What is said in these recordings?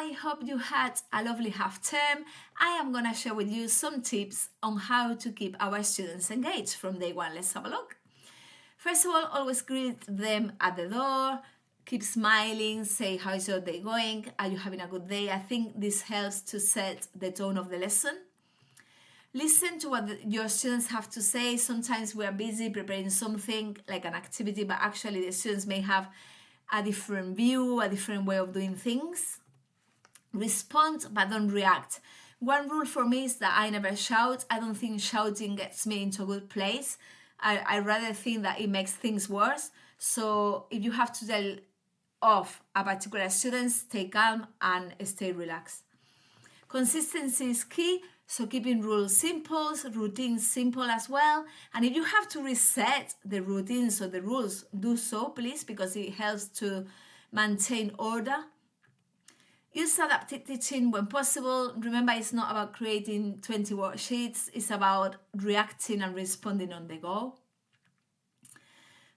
I hope you had a lovely half term. I am going to share with you some tips on how to keep our students engaged from day one. Let's have a look. First of all, always greet them at the door. Keep smiling, say how's your day going? Are you having a good day? I think this helps to set the tone of the lesson. Listen to what your students have to say. Sometimes we are busy preparing something like an activity, but actually the students may have a different view, a different way of doing things. Respond, but don't react. One rule for me is that I never shout. I don't think shouting gets me into a good place. I rather think that it makes things worse. So if you have to tell off a particular student, stay calm and stay relaxed. Consistency is key, so keeping rules simple, routines simple as well. And if you have to reset the routines or the rules, do so please, because it helps to maintain order. Use adaptive teaching when possible. Remember, it's not about creating 20 worksheets, it's about reacting and responding on the go.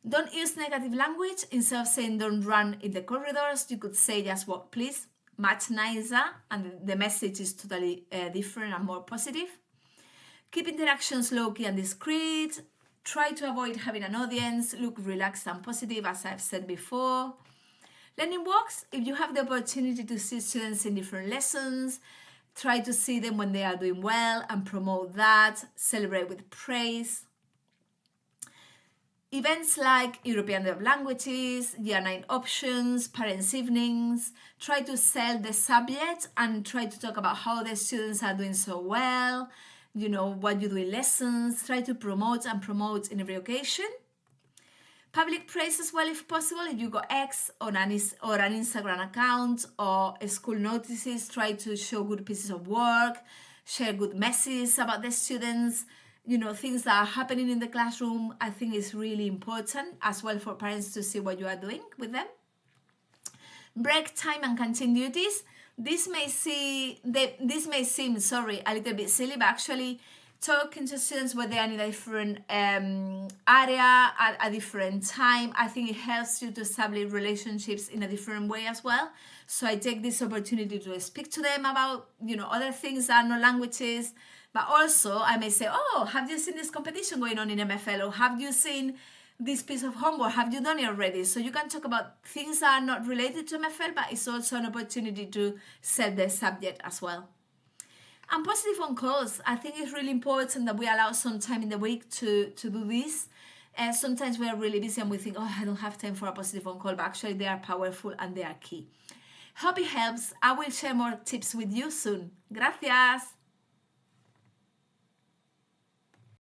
Don't use negative language. Instead of saying don't run in the corridors, you could say just walk please. Much nicer, and the message is totally different and more positive. Keep interactions low-key and discreet. Try to avoid having an audience. Look relaxed and positive, as I've said before. Learning walks. If you have the opportunity to see students in different lessons, try to see them when they are doing well and promote that. Celebrate with praise. Events like European Day of Languages, Year 9 options, parents' evenings. Try to sell the subject and try to talk about how the students are doing so well, what you do in lessons. Try to promote in every occasion. Public praise as well if possible. If you got X or an Instagram account or school notices, try to show good pieces of work, share good messages about the students. Things that are happening in the classroom, I think is really important as well for parents to see what you are doing with them. Break time and canteen duties. This may seem, a little bit silly, but actually talking to students when they are in a different area at a different time, I think it helps you to establish relationships in a different way as well. So I take this opportunity to speak to them about, other things that are not languages. But also I may say, oh, have you seen this competition going on in MFL? Or have you seen this piece of homework? Have you done it already? So you can talk about things that are not related to MFL, but it's also an opportunity to set the subject as well. And positive on calls. I think it's really important that we allow some time in the week to do this. Sometimes we are really busy and we think, oh, I don't have time for a positive on call, but actually they are powerful and they are key. Hope it helps. I will share more tips with you soon. Gracias.